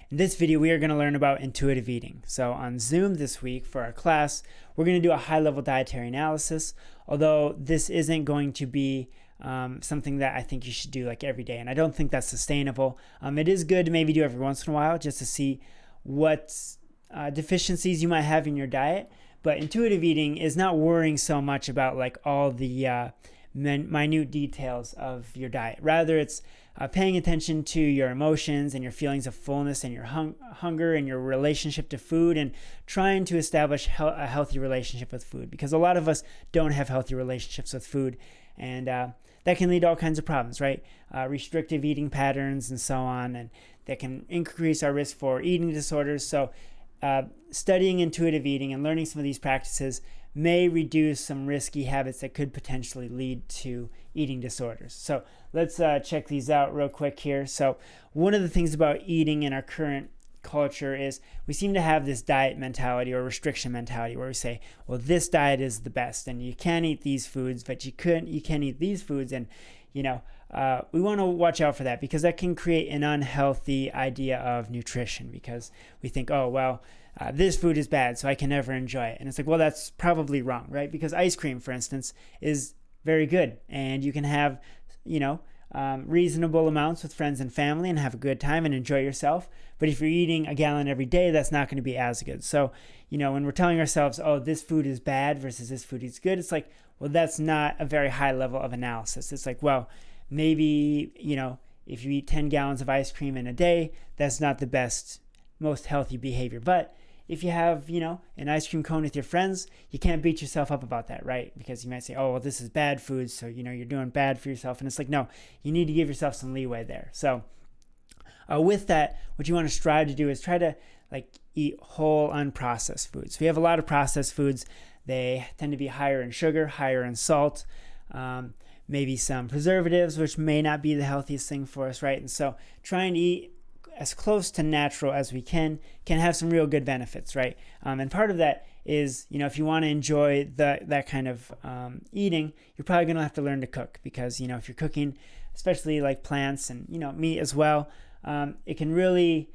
In this video, we are going to learn about intuitive eating. So on Zoom this week for our class, we're going to do a high-level dietary analysis, although this isn't going to be something that I think you should do like every day, and I don't think that's sustainable. It is good to maybe do every once in a while just to see what deficiencies you might have in your diet, but intuitive eating is not worrying so much about like all the minute details of your diet. Rather, it's paying attention to your emotions and your feelings of fullness and your hunger and your relationship to food, and trying to establish a healthy relationship with food, because a lot of us don't have healthy relationships with food, and that can lead to all kinds of problems, right? Restrictive eating patterns and so on, and that can increase our risk for eating disorders. So studying intuitive eating and learning some of these practices may reduce some risky habits that could potentially lead to eating disorders. So let's check these out real quick here. So one of the things about eating in our current culture is we seem to have this diet mentality or restriction mentality where we say, well, this diet is the best and you can't eat these foods, but you can't eat these foods. And we want to watch out for that, because that can create an unhealthy idea of nutrition, because we think, oh, well, this food is bad, so I can never enjoy it. And it's like, well, that's probably wrong, right? Because ice cream, for instance, is very good, and you can have, reasonable amounts with friends and family and have a good time and enjoy yourself. But if you're eating a gallon every day, that's not going to be as good. So, when we're telling ourselves, oh, this food is bad versus this food is good, it's like, well, that's not a very high level of analysis. It's like, well, maybe, if you eat 10 gallons of ice cream in a day, that's not the best, most healthy behavior. But if you have, an ice cream cone with your friends, you can't beat yourself up about that, right? Because you might say, oh, well, this is bad food, so, you're doing bad for yourself. And it's like, no, you need to give yourself some leeway there. So with that, what you want to strive to do is try to eat whole, unprocessed foods. We have a lot of processed foods. They tend to be higher in sugar, higher in salt, maybe some preservatives, which may not be the healthiest thing for us, right? And so trying to eat as close to natural as we can have some real good benefits, right? And part of that is, if you want to enjoy that kind of eating, you're probably going to have to learn to cook, because, if you're cooking, especially like plants and, meat as well, it can really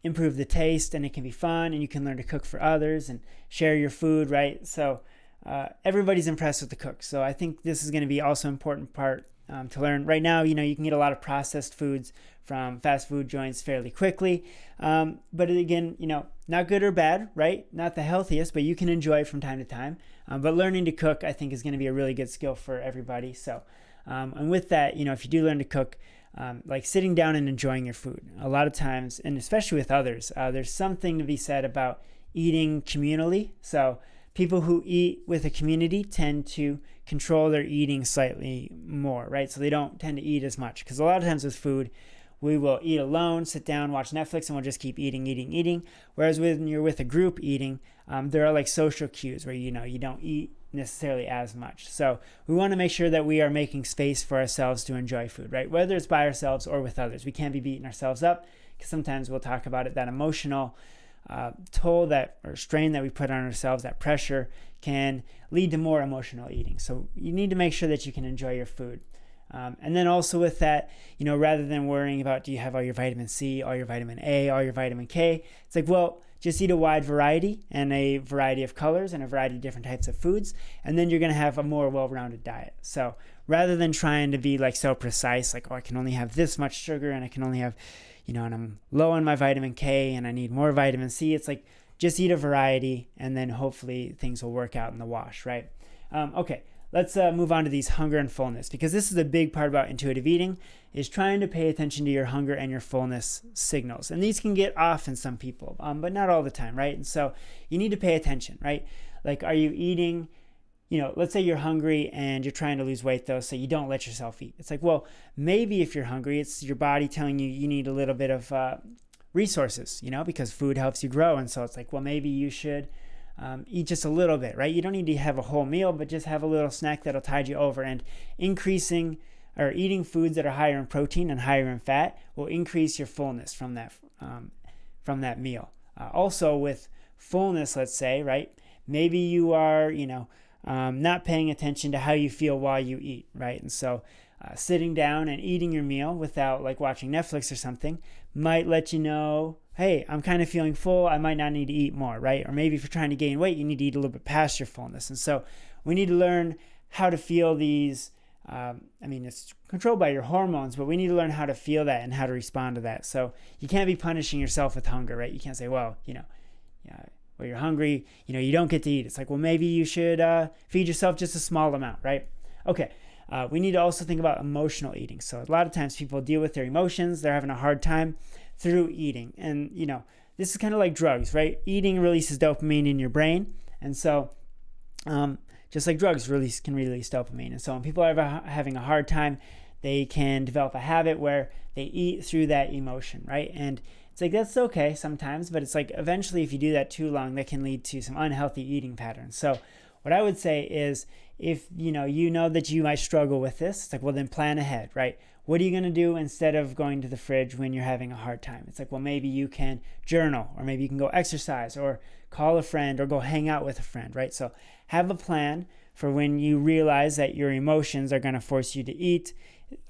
improve the taste, and it can be fun, and you can learn to cook for others and share your food, right? So everybody's impressed with the cook. So I think this is going to be also an important part to learn. Right now, you can get a lot of processed foods from fast food joints fairly quickly. But again, not good or bad, right? Not the healthiest, but you can enjoy from time to time. But learning to cook, I think, is going to be a really good skill for everybody. So, and with that, if you do learn to cook, like sitting down and enjoying your food, a lot of times, and especially with others, there's something to be said about eating communally. So people who eat with a community tend to control their eating slightly more, right? So they don't tend to eat as much, because a lot of times with food, we will eat alone, sit down, watch Netflix, and we'll just keep eating. Whereas when you're with a group eating, there are like social cues where, you don't eat necessarily as much. So we want to make sure that we are making space for ourselves to enjoy food, right? Whether it's by ourselves or with others. We can't be beating ourselves up, because sometimes we'll talk about it, that emotional toll or strain that we put on ourselves, that pressure, can lead to more emotional eating. So you need to make sure that you can enjoy your food. And then also with that, rather than worrying about, do you have all your vitamin C, all your vitamin A, all your vitamin K, it's like, well, just eat a wide variety and a variety of colors and a variety of different types of foods, and then you're going to have a more well-rounded diet. So rather than trying to be so precise, like, oh, I can only have this much sugar, and I can only have, and I'm low on my vitamin K and I need more vitamin C, it's like, just eat a variety, and then hopefully things will work out in the wash, right? Okay. Let's move on to these hunger and fullness, because this is a big part about intuitive eating, is trying to pay attention to your hunger and your fullness signals. And these can get off in some people, but not all the time, right? And so you need to pay attention, right? Like, are you eating, let's say you're hungry and you're trying to lose weight though, so you don't let yourself eat. It's like, well, maybe if you're hungry, it's your body telling you need a little bit of resources, because food helps you grow. And so it's like, well, maybe you should eat just a little bit, right? You don't need to have a whole meal, but just have a little snack that'll tide you over. And increasing or eating foods that are higher in protein and higher in fat will increase your fullness from that meal. Also with fullness, let's say, right? Maybe you are, not paying attention to how you feel while you eat, right? And so sitting down and eating your meal without watching Netflix or something might let you know, hey, I'm kind of feeling full. I might not need to eat more, right? Or maybe if you're trying to gain weight, you need to eat a little bit past your fullness. And so we need to learn how to feel these. It's controlled by your hormones, but we need to learn how to feel that and how to respond to that. So you can't be punishing yourself with hunger, right? You can't say, well, you're hungry, you don't get to eat. It's like, well, maybe you should feed yourself just a small amount, right? Okay. We need to also think about emotional eating. So a lot of times people deal with their emotions. They're having a hard time through eating. And, this is kind of like drugs, right? Eating releases dopamine in your brain. And so just like drugs can release dopamine. And so when people are having a hard time, they can develop a habit where they eat through that emotion, right? And it's like, that's okay sometimes, but it's like eventually if you do that too long, that can lead to some unhealthy eating patterns. So what I would say is if you know that you might struggle with this, it's like, well, then plan ahead, right? What are you going to do instead of going to the fridge when you're having a hard time? It's like, well, maybe you can journal, or maybe you can go exercise, or call a friend, or go hang out with a friend, right? So have a plan for when you realize that your emotions are going to force you to eat.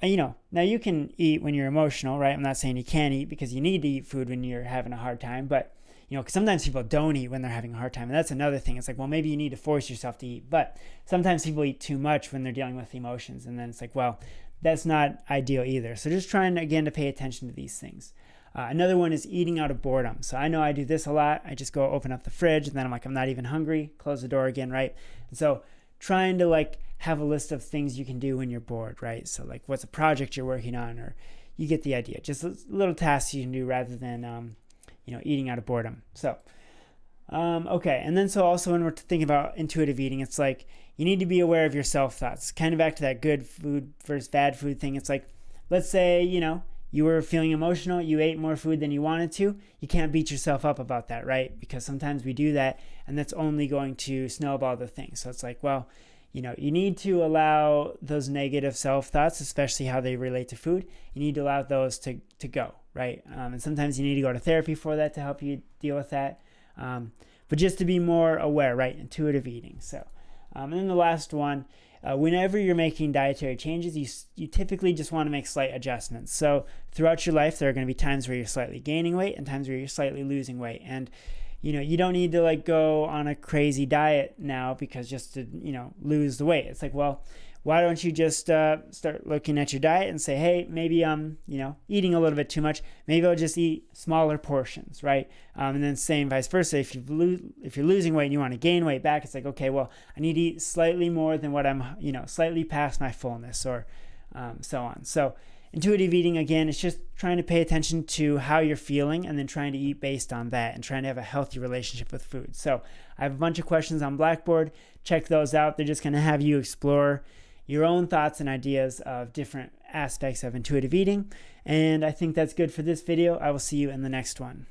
Now you can eat when you're emotional, right? I'm not saying you can't eat, because you need to eat food when you're having a hard time, but because sometimes people don't eat when they're having a hard time. And that's another thing. It's like, well, maybe you need to force yourself to eat, but sometimes people eat too much when they're dealing with emotions. And then it's like, well, that's not ideal either. So just trying, again, to pay attention to these things. Another one is eating out of boredom. So I know I do this a lot. I just go open up the fridge and then I'm like, I'm not even hungry. Close the door again, right? And so trying to have a list of things you can do when you're bored, right? So what's a project you're working on, or you get the idea. Just little tasks you can do rather than eating out of boredom. So, okay. And then so also when we're thinking about intuitive eating, it's like you need to be aware of your self-thoughts. Kind of back to that good food versus bad food thing. It's like, let's say, you were feeling emotional, you ate more food than you wanted to. You can't beat yourself up about that, right? Because sometimes we do that, and that's only going to snowball the thing. So it's like, well, you need to allow those negative self-thoughts, especially how they relate to food. You need to allow those to go, right? And sometimes you need to go to therapy for that to help you deal with that. But just to be more aware, right? Intuitive eating. So, and then the last one, whenever you're making dietary changes, you typically just want to make slight adjustments. So throughout your life, there are going to be times where you're slightly gaining weight and times where you're slightly losing weight. And you don't need to go on a crazy diet now because just to, lose the weight. It's like, well, why don't you just start looking at your diet and say, hey, maybe I'm, eating a little bit too much. Maybe I'll just eat smaller portions, right? And then same vice versa. If you're losing weight and you want to gain weight back, it's like, okay, well, I need to eat slightly more than what I'm, slightly past my fullness, or so on. So intuitive eating, again, it's just trying to pay attention to how you're feeling and then trying to eat based on that and trying to have a healthy relationship with food. So I have a bunch of questions on Blackboard. Check those out. They're just going to have you explore your own thoughts and ideas of different aspects of intuitive eating. And I think that's good for this video. I will see you in the next one.